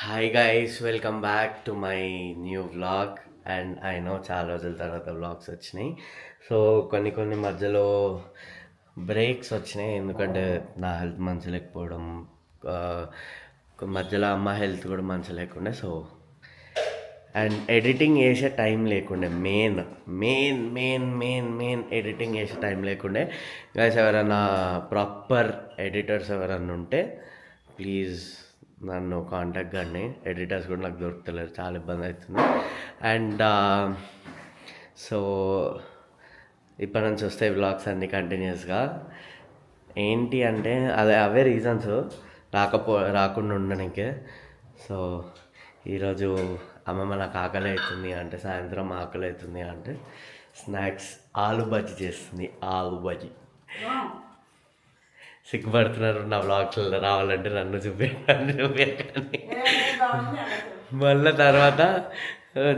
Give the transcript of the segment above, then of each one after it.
Hi guys, welcome back to my new vlog. And I know చాలా రోజుల తర్వాత vlogs వచ్చినాయి. సో కొన్ని మధ్యలో బ్రేక్స్ వచ్చినాయి, ఎందుకంటే నా హెల్త్ మంచి లేకపోవడం, ఆ, మధ్యలో అమ్మ హెల్త్ కూడా మంచి లేకుండే. సో అండ్ ఎడిటింగ్ చేసే టైం లేకుండే, main main main main main editing చేసే టైం లేకుండే. గైస్, ఎవరైనా ప్రాపర్ ఎడిటర్స్ ఎవరన్నా ఉంటే ప్లీజ్ నన్ను కాంటాక్ట్ కానీ. ఎడిటర్స్ కూడా నాకు దొరుకుతలేరు, చాలా ఇబ్బంది అవుతుంది. అండ్ సో ఇప్పటి నుంచి వస్తాయి వ్లాగ్స్ అన్నీ కంటిన్యూస్గా. ఏంటి అంటే అవే రీజన్స్ రాకుండా ఉండడానికే. సో ఈరోజు అమ్మమ్మ నాకు ఆకలి అవుతుంది అంటే, సాయంత్రం ఆకలి అవుతుంది అంటే స్నాక్స్ ఆలు బజ్జీ చేస్తుంది. ఆలు బజ్జీ సిగ్గుపడుతున్నారు నా వ్లాగ్స్లో రావాలంటే, నన్ను చూపించండి. మళ్ళీ తర్వాత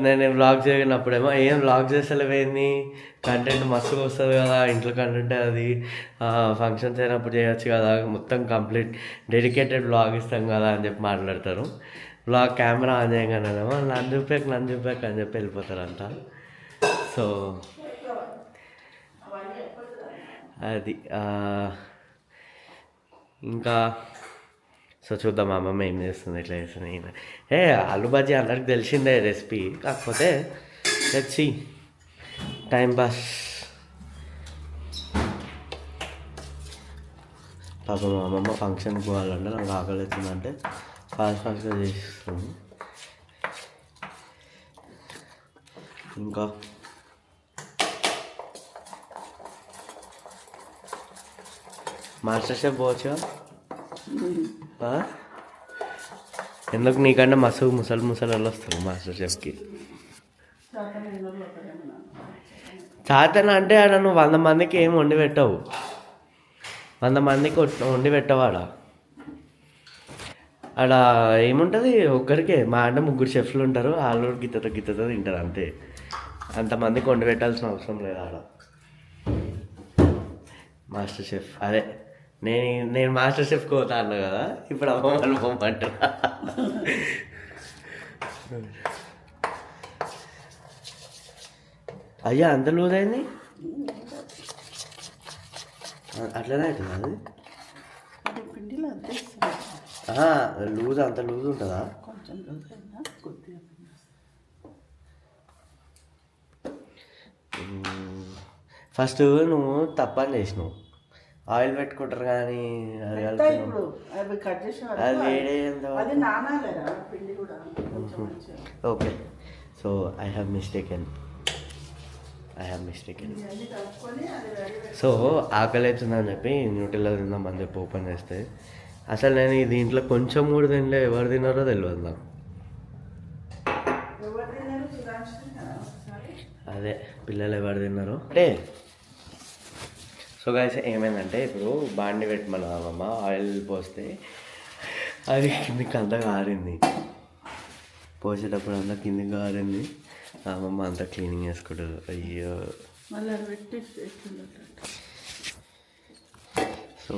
నేను వ్లాగ్ చేయనప్పుడేమో ఏం వ్లాగ్ చేస్తలేవేంది, కంటెంట్ మస్తుగా వస్తుంది కదా, ఇంట్లో కంటెంట్ అది ఫంక్షన్స్ అయినప్పుడు చేయొచ్చు కదా, మొత్తం కంప్లీట్ డెడికేటెడ్ వ్లాగ్ ఇస్తాం కదా అని చెప్పి మాట్లాడతారు. వ్లాగ్ కెమెరా ఆన్ చేయగానేమో నన్ను చూపాక అని చెప్పి వెళ్ళిపోతారంట. సో అది ఇంకా సో చూద్దాం అమ్మమ్మ ఏం చేస్తుంది, ఎట్లా చేస్తుంది. ఆలు బజ్జీ అందరికి తెలిసిందే రెసిపీ, కాకపోతే తెచ్చి టైం పాస్. పాపం మా అమ్మమ్మ ఫంక్షన్కి పోవాలంటే నాకు ఆకలి అవుతుందంటే ఫాస్ట్గా చేస్తుంది. ఇంకా మాస్టర్ షెఫ్ పోవచ్చుగా. ఎందుకు నీకంటే ముసలి వాళ్ళు వస్తారు మాస్టర్ షెఫ్కి. చాతన అంటే ఆడ నువ్వు 100 మందికి ఏం వండి పెట్టవు, 100 మందికి వండి పెట్టవాడా. ఆడ ఏముంటుంది, ఒక్కరికే. మా అంటే 3 షెఫ్లు ఉంటారు, వాళ్ళు గిత్తతో తింటారు అంతే. అంతమందికి వండి పెట్టాల్సిన అవసరం లేదు ఆడ. మాస్టర్ షెఫ్ అదే నేను మాస్టర్ షెఫ్కి పోతా అన్నా కదా, ఇప్పుడు అమ్మమ్మని పోమంటారా. అయ్యా అంత లూజ్ అయింది, అట్లనే అవుతుంది అది లూజ్, అంత లూజ్ ఉంటుందా. ఫస్ట్ నువ్వు తప్పని చేసినావు, ఆయిల్ పెట్టుకుంటారు కానీ అది వేడేంత. Okay, so I have mistaken. So ఆకలి అవుతుందని చెప్పి న్యూట్రిల్లా తిందామని చెప్పి ఓపెన్ చేస్తే అసలు నేను దీంట్లో కొంచెం కూడా తినలే. ఎవరు తిన్నారో తెలియదు నాకు. అదే పిల్లలు ఎవరు తిన్నారో అంటే. సో గైస్, ఏమైందంటే ఇప్పుడు బాండి పెట్టమన్నామమ్మ, ఆయిల్ పోస్తే అది కిందికి అంతా కారింది. పోసేటప్పుడు అంతా కిందికి కారింది. అమ్మమ్మ అంతా క్లీనింగ్ చేసుకుంటారు. అయ్యో. సో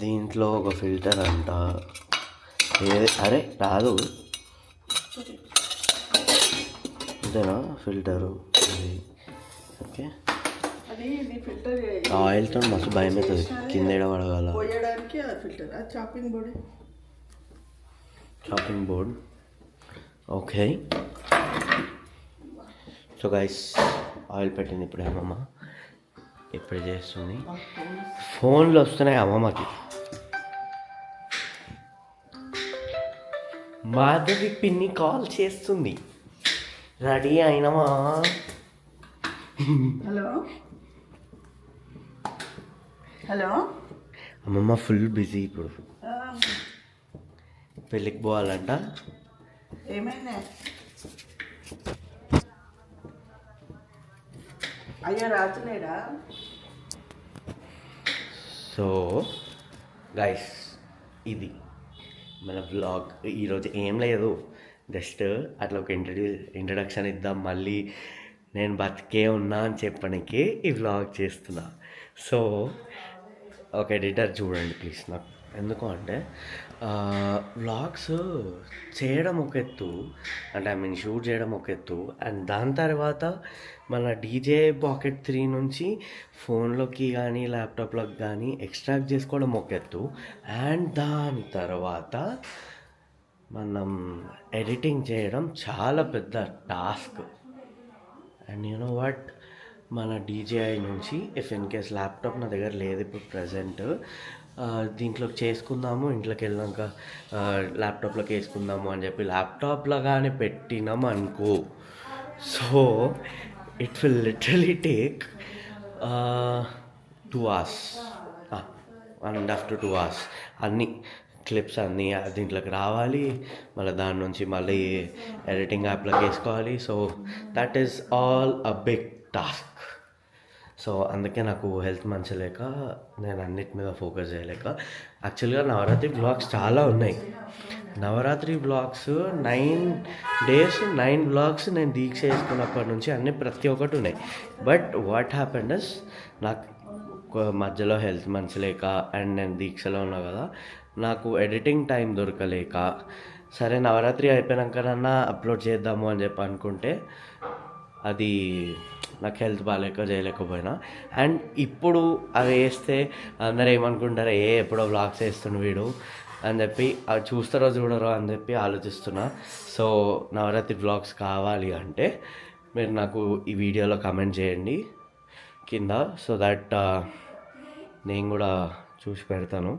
దీంట్లో ఒక ఫిల్టర్ అంట, అరే రాదు అంతేనా ఫిల్టరు. ఓకే, ఆయిల్తో మస్తు భయం అవుతుంది, కింద పడగల. Chopping board okay. So guys, oil పెట్టింది ఇప్పుడు అమ్మమ్మ, ఇప్పుడు చేస్తుంది. ఫోన్లు వస్తున్నాయి అమ్మమ్మకి. మాధవి పిన్ని కాల్ చేస్తుంది, రెడీ అయినమా. హలో అమ్మమ్మ ఫుల్ బిజీ ఇప్పుడు, పెళ్ళికి పోవాలంట. ఏమైంది అయ్యా, రాత్రిలేడా. సో గైస్, ఇది మన వ్లాగ్. ఈరోజు ఏం లేదు, జస్ట్ అట్లా ఒక ఇంట్రడక్షన్ ఇద్దాం, మళ్ళీ నేను బతికే ఉన్నా అని చెప్పడానికి ఈ వ్లాగ్ చేస్తున్నా. సో ఒక ఎడిటర్ చూడండి ప్లీజ్, నాకు ఎందుకు అంటే వ్లాగ్స్ చేయడం ఒక ఎత్తు, అంటే ఐ మీన్ షూట్ చేయడం ఒక ఎత్తు, అండ్ దాని తర్వాత మన డీజే పాకెట్ 3 నుంచి ఫోన్లోకి కానీ ల్యాప్టాప్లోకి కానీ ఎక్స్ట్రాక్ట్ చేసుకోవడం ఒక ఎత్తు, అండ్ దాని తర్వాత మనం ఎడిటింగ్ చేయడం చాలా పెద్ద task. And you know what, మన డీజేఐ నుంచి ఇఫ్ ఇన్ కేస్ ల్యాప్టాప్ నా దగ్గర లేదు ఇప్పుడు ప్రజెంట్, దీంట్లోకి చేసుకుందాము, ఇంట్లోకి వెళ్ళాక ల్యాప్టాప్లోకి వేసుకుందాము అని చెప్పి ల్యాప్టాప్లో కానీ పెట్టినాం అనుకో, so it will literally take 2 hours, 1.5 to 2 hours. అన్నీ క్లిప్స్ అన్నీ దీంట్లోకి రావాలి, మళ్ళీ దాని నుంచి మళ్ళీ ఎడిటింగ్ యాప్లోకి వేసుకోవాలి. So that is all a big task. So అందుకే నాకు హెల్త్ మంచిగా లేక నేను అన్నిటి మీద ఫోకస్ చేయలేక, యాక్చువల్గా నవరాత్రి బ్లాగ్స్ చాలా ఉన్నాయి. నవరాత్రి బ్లాగ్స్ 9 days 9 బ్లాగ్స్ నేను దీక్ష చేసుకున్నప్పటి నుంచి అన్నీ ప్రతి ఒక్కటి ఉన్నాయి. బట్ వాట్ హ్యాపెండ్ ఇస్, నాకు మధ్యలో హెల్త్ మంచి లేక అండ్ నేను దీక్షలో ఉన్నా కదా, నాకు ఎడిటింగ్ టైం దొరకలేక, సరే నవరాత్రి అయిపోయినాకనన్నా అప్లోడ్ చేద్దాము అని చెప్పి అనుకుంటే అది నాకు హెల్త్ బాగాలేక చేయలేకపోయినా. అండ్ ఇప్పుడు అవి వేస్తే అందరూ ఏమనుకుంటారు, ఎప్పుడో వ్లాగ్స్ వేస్తుండు వీడు అని చెప్పి, అవి చూస్తారో చూడరో అని చెప్పి ఆలోచిస్తున్నా. సో నవరాత్రి వ్లాగ్స్ కావాలి అంటే మీరు నాకు ఈ వీడియోలో కమెంట్ చేయండి కింద, సో దట్ నేను కూడా చూసి పెడతాను.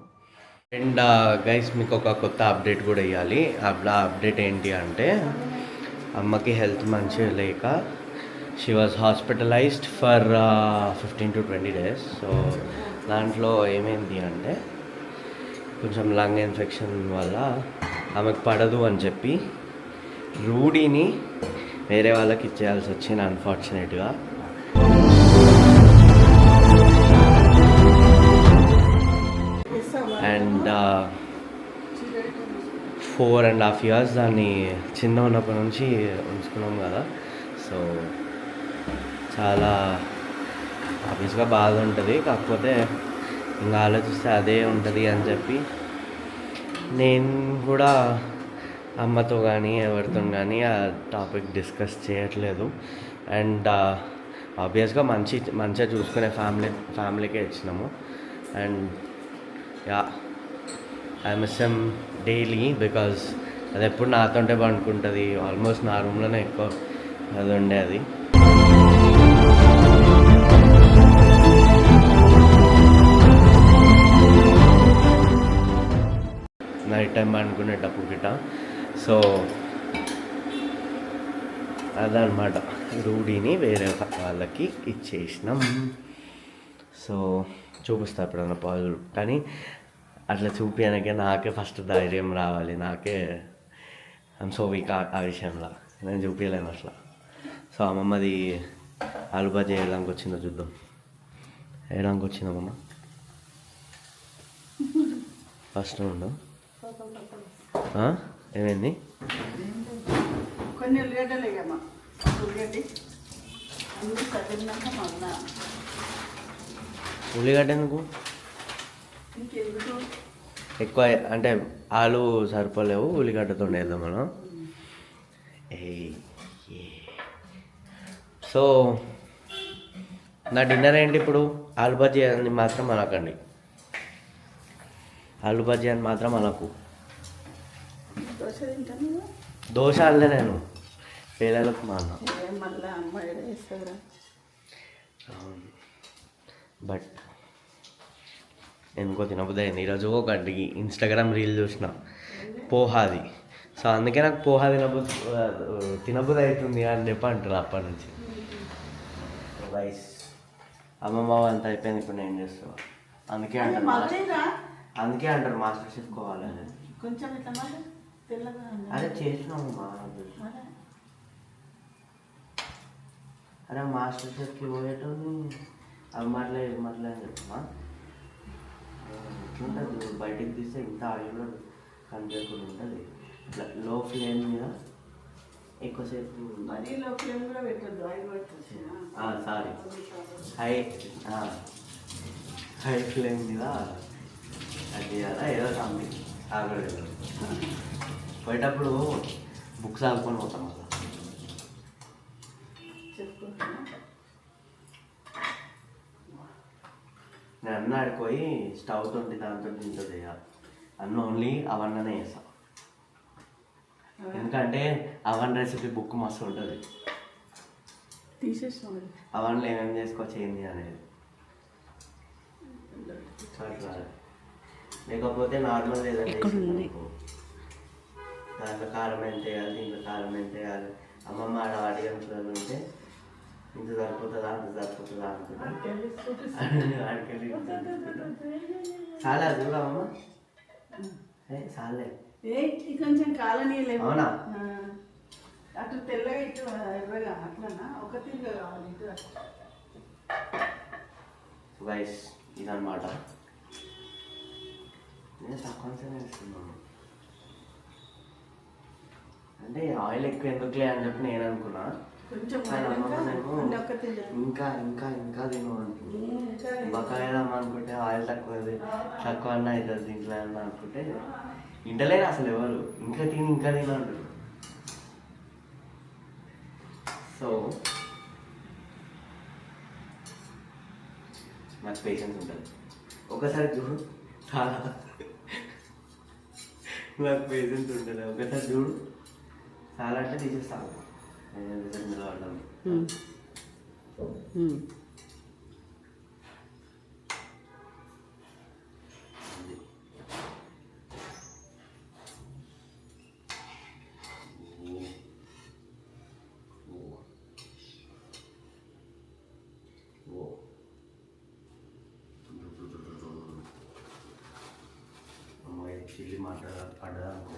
అండ్ గైస్, మీకు ఒక కొత్త అప్డేట్ కూడా ఇవ్వాలి. ఆ అప్డేట్ ఏంటి అంటే, అమ్మకి హెల్త్ మంచిగా లేక she was hospitalised for 15 to 20 days. So దాంట్లో ఏమైంది అంటే, కొంచెం లంగ్ ఇన్ఫెక్షన్ వల్ల ఆమెకు పడదు అని చెప్పి రూడీని వేరే వాళ్ళకి ఇచ్చేయాల్సి వచ్చింది అన్ఫార్చునేట్గా. అండ్ 4.5 years దాన్ని చిన్న ఉన్నప్పటి నుంచి ఉంచుకున్నాం కదా, సో చాలా ఆబ్వియస్గా బాధ ఉంటుంది. కాకపోతే ఇంకా ఆలోచిస్తే అదే ఉంటుంది అని చెప్పి నేను కూడా అమ్మతో కానీ ఎవరితో కానీ ఆ టాపిక్ డిస్కస్ చేయట్లేదు. అండ్ ఆబ్వియస్గా మంచిగా చూసుకునే ఫ్యామిలీకే ఇచ్చినాము. And yeah, I miss him daily, because అది ఎప్పుడు నాతోంటే పండుకుంటుంది. ఆల్మోస్ట్ నా రూమ్లోనే ఎక్కువ అది ఉండేది. నైట్ టైం అనుకునేటప్పుడు గిట్ట. సో అదనమాట, రూడీని వేరే వాళ్ళకి ఇచ్చేసినాం. సో చూపిస్తా ఎప్పుడన్నా పాలు, కానీ అట్లా చూపించడానికే నాకే ఫస్ట్ ధైర్యం రావాలి. నాకే ఐమ్ సో వీక్ ఆ విషయంలో, నేను చూపించలేను అట్లా. సో అమ్మమ్మది ఆలు బజ్జీ వేయడానికి వచ్చిందో చూద్దాం. వేయడానికి వచ్చిందమ్మమ్మ, ఫస్ట్ ఉండు. ఏమైంది? కొన్ని ఉల్లిగడ్డలు వేయమ్మా, ఉల్లిగడ్డ అన్ని చదివినాక మళ్ళా. ఉల్లిగడ్డ ఎందుకు ఇంకెందుకు ఎక్కువ అంటే ఆలు సరిపోలేవు, ఉల్లిగడ్డతో వేద్దాం మనం. సో నా డిన్నర్ ఏంటి ఇప్పుడు? ఆలు బజ్జీ అని మాత్రం అనకండి, ఆలు బజ్జీ అని మాత్రం అనకు. దోశ తింటాను, దోశ అల్లే నేను పేదలకు మా అన్న. మళ్ళీ అమ్మ వేస్తారా? బట్ ఎందుకో తినబుద్ధి అయింది. ఈరోజు ఒక ఇన్స్టాగ్రామ్ రీల్ చూసిన పోహాది. సో అందుకే నాకు పోహా తినబుద్ధి అవుతుంది అని చెప్పి అంటున్నా అప్పటి నుంచి. రైస్ అమ్మమ్మ అంతా అయిపోయింది, ఇప్పుడు నేను చేస్తా. అందుకే అంటారు మాస్టర్ షెఫ్ కోవాలని. కొంచెం ఇట్లా తెల్లగా అరే చేసినాము మా, అరే మాస్టర్ షెఫ్కి పోయేటోని అవి మాట్లా అని చెప్పమా. ఎట్లుంటుంది బయటికి తీస్తే ఇంత ఆయిల్ కూడా కనిపించకుండా ఉంటుంది. ఇట్లా లో ఫ్లేమ్ మీద ఎక్కువసేపు, మరీ లో ఫ్లేమ్ కూడా పెట్టద్దు, ఆయిల్ పడుతుంది. సారీ, హై ఫ్లేమ్ మీద అది చేయాలా ఏదో సంథింగ్ ఆగలేదు. పోయేటప్పుడు బుక్స్ ఆడుకొని పోతాం మళ్ళీ. చెప్పుకుంటున్నా. నేను అన్న ఆడిపోయి స్టవ్ తోటి దాంతో దీంతో చేయాలి. అన్న ఓన్లీ అవన్ననే చేస్తాం. ఎందుకంటే అవన్ రెసిపీ బుక్ మస్తు ఉంటుంది. తీసేసాం అది. అవన్లో ఏమేమి చేసుకోవచ్చు ఏంది అనేది. అట్లా లేకపోతే నార్మల్ ఏదైనా దాంట్లో కారం ఎంత వేయాలి, దీంట్లో కారం ఎంత వేయాలి, అమ్మమ్మ ఆడ అడిగిన ఉంటే ఇంత సరిపోతుందా అంత సరిపోతుందా అనుకుంటా. ఆడికెళ్ళి చాలా చూడమ్మా చాలే కొంచెం కాలనీ లేదు. అవునా? అటు తెల్లగా ఇటు ఎర్రగా అట్లనా ఒక తిరిగా కావాలి ఇటు. గైస్ ఇదన్నమాట. నేను తక్కువ వేస్తున్నాను అంటే ఆయిల్ ఎక్కువ ఎందుకులే అని చెప్పి నేను అనుకున్నా. కొంచెం ఇంకా ఇంకా ఇంకా తిను అంటున్నాను. బకాయిదాం అనుకుంటే ఆయిల్ తక్కువ తక్కువ అన్న అవుతుంది దీంట్లో అన్న అనుకుంటే ఇంటలేరు అసలు ఎవరు. ఇంకా తిని ఇంకా తిన అంటారు. సో నాకు పేషెన్స్ ఉంటుంది. ఒకసారి చూడు చాలా నాకు పేషెన్స్ ఉంటుంది. ఒకసారి చూడు చాలా అంటే తీసేస్తాను. నిలబడ్డాను. అమ్మాయి చిల్లి పడ్డదా అనుకో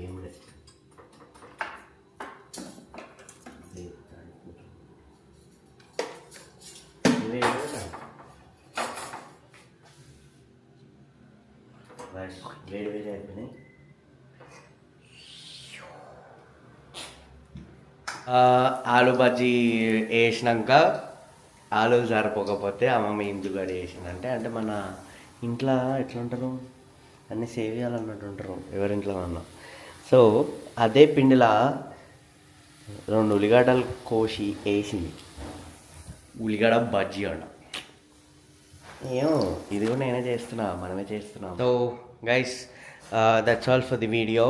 ఏం లేదు. వేడి వేడి అయిపోయినాయి. ఆలు బజ్జీ వేసినాక ఆలు సరిపోకపోతే అమ్మమ్మ ఇందుగడి వేసిందంటే అంటే మన ఇంట్లో ఎట్లా ఉంటారు అన్నీ సేవ్ చేయాలన్నట్టు ఉంటారు ఎవరింట్లో అన్నా. సో అదే పిండిలా 2 ఉల్లిగడ్డలు కోసి వేసింది. ఉల్లిగడ్డ బజ్జీ అన్న ఏమో ఇది కూడా నేనే చేస్తున్నా, మనమే చేస్తున్నాం. So guys that's all for the video.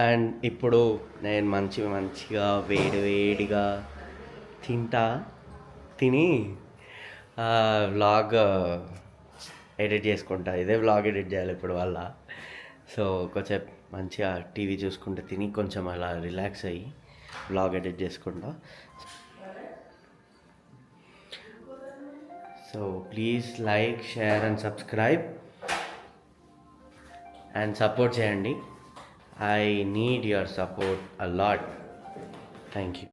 And ఇప్పుడు నేను మంచిగా వేడిగా తిని వ్లాగ్ ఎడిట్ చేసుకుంటా. ఇదే వ్లాగ్ ఎడిట్ చేయాలి ఇప్పుడు వల్ల. సో కొంచెం మంచిగా టీవీ చూసుకుంటే తిని కొంచెం అలా రిలాక్స్ అయ్యి వ్లాగ్ ఎడిట్ చేసుకుంటా. So please like, share and subscribe and support చేయండి. I need your support a lot. Thank you.